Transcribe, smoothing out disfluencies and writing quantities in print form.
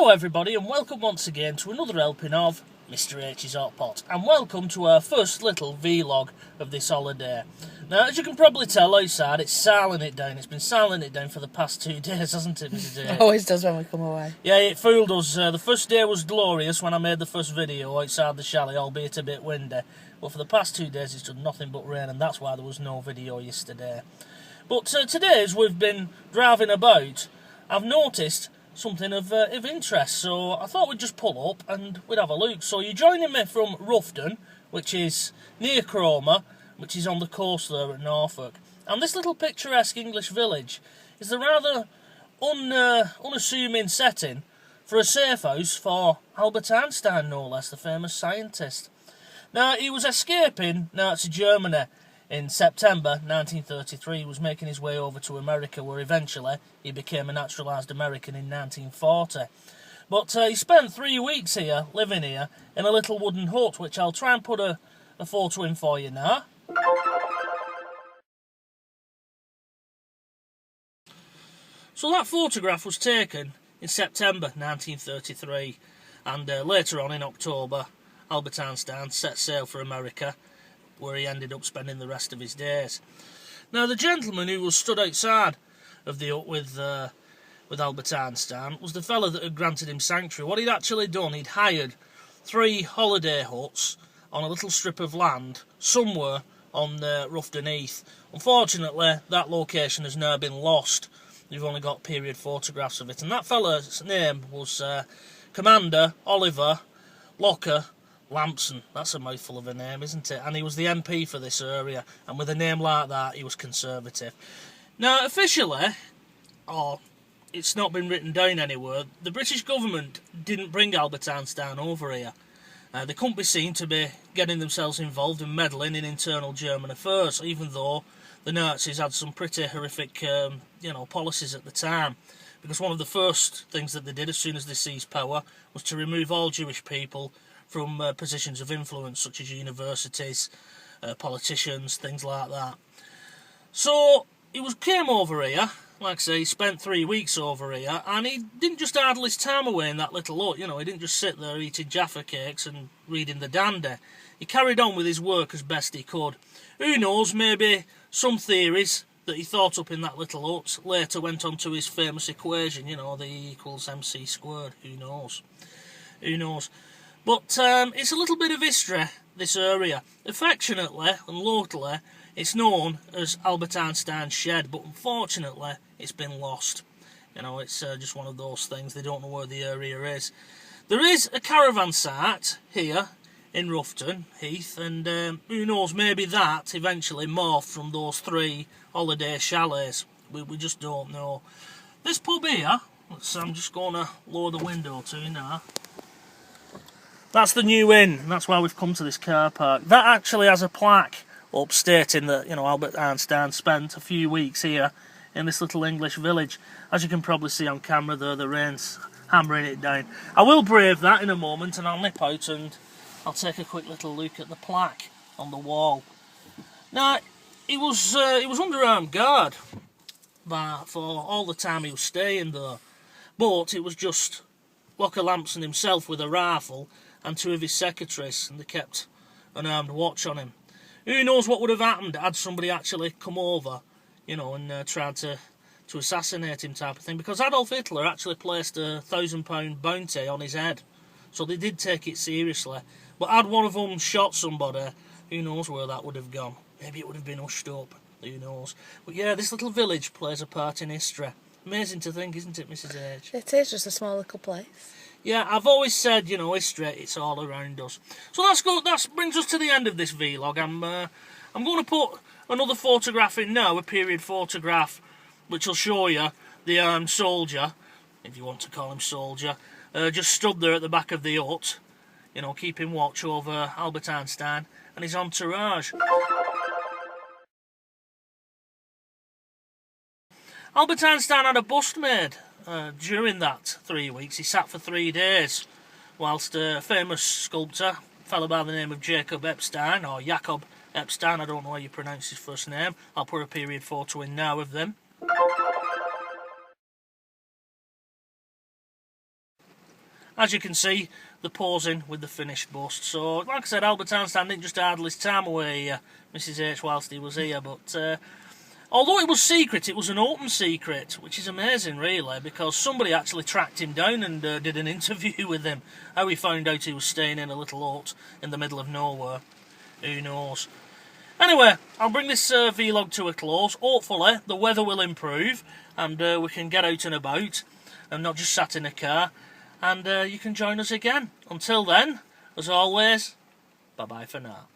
Hello everybody, and welcome once again to another helping of Mr H's Hot Pot, and welcome to our first little vlog of this holiday. Now, as you can probably tell outside, it's silent it down. It's been silent it down for the past 2 days, hasn't it, Mrs H? It always does when we come away. Yeah, it fooled us. The first day was glorious when I made the first video outside the chalet, albeit a bit windy. But for the past 2 days it's done nothing but rain, and that's why there was no video yesterday. But today, as we've been driving about, I've noticed something of interest, so I thought we'd just pull up and we'd have a look. So you're joining me from Roughton, which is near Cromer, which is on the coast there at Norfolk. And this little picturesque English village is the rather unassuming setting for a safe house for Albert Einstein, no less, the famous scientist. Now, he was escaping Nazi Germany in September 1933. He was making his way over to America, where eventually he became a naturalised American in 1940. But he spent 3 weeks here, living here, in a little wooden hut, which I'll try and put a photo in for you now. So that photograph was taken in September 1933, and later on in October, Albert Einstein set sail for America, where he ended up spending the rest of his days. Now, the gentleman who was stood outside of the hut with Albert Einstein was the fellow that had granted him sanctuary. What he'd actually done, he'd hired 3 holiday huts on a little strip of land somewhere on Roughton Heath. Unfortunately, that location has now been lost. You've only got period photographs of it. And that fella's name was Commander Oliver Locker Lampson. That's a mouthful of a name, isn't it? And he was the MP for this area, and with a name like that, he was Conservative. Now, officially, or it's not been written down anywhere, the British government didn't bring Albert Einstein over here. They couldn't be seen to be getting themselves involved and meddling in internal German affairs, even though the Nazis had some pretty horrific, policies at the time. Because one of the first things that they did as soon as they seized power was to remove all Jewish people from positions of influence, such as universities, politicians, things like that. So he came over here, like I say, he spent 3 weeks over here, and he didn't just idle his time away in that little hut. He didn't just sit there eating Jaffa cakes and reading the Dandy. He carried on with his work as best he could. Who knows, maybe some theories that he thought up in that little hut later went on to his famous equation, the E equals MC squared. Who knows? Who knows? But it's a little bit of history, this area. Affectionately and locally, it's known as Albert Einstein's shed, but unfortunately, it's been lost. It's just one of those things. They don't know where the area is. There is a caravan site here in Roughton Heath, and who knows, maybe that eventually morphed from those 3 holiday chalets. We just don't know. This pub here, I'm just going to lower the window to you now. That's the New Inn, and that's why we've come to this car park. That actually has a plaque up stating that, Albert Einstein spent a few weeks here in this little English village. As you can probably see on camera there, the rain's hammering it down. I will brave that in a moment, and I'll nip out and I'll take a quick little look at the plaque on the wall. Now, he was under armed guard for all the time he was staying there, but it was just Locker Lampson himself with a rifle and 2 of his secretaries, and they kept an armed watch on him. Who knows what would have happened had somebody actually come over, and tried to assassinate him, type of thing, because Adolf Hitler actually placed a £1,000 bounty on his head, so they did take it seriously. But had one of them shot somebody, who knows where that would have gone. Maybe it would have been hushed up, who knows. But yeah, this little village plays a part in history. Amazing to think, isn't it, Mrs H? It is just a small little place. Yeah, I've always said, history, it's all around us. So that brings us to the end of this vlog. I'm going to put another photograph in now, a period photograph, which will show you the armed soldier, if you want to call him soldier, just stood there at the back of the hut, keeping watch over Albert Einstein and his entourage. Albert Einstein had a bust made during that 3 weeks. He sat for 3 days, whilst a famous sculptor, a fellow by the name of Jakob Epstein, or Jakob Epstein, I don't know how you pronounce his first name. I'll put a period photo in now of them. as you can see, they're posing with the finished bust. So, like I said, Albert Einstein didn't just idle his time away here, Mrs H, whilst he was here, but although it was secret, it was an open secret, which is amazing, really, because somebody actually tracked him down and did an interview with him. How he found out he was staying in a little hut in the middle of nowhere, who knows. Anyway, I'll bring this vlog to a close. Hopefully, the weather will improve and we can get out and about and not just sat in a car. And you can join us again. Until then, as always, bye-bye for now.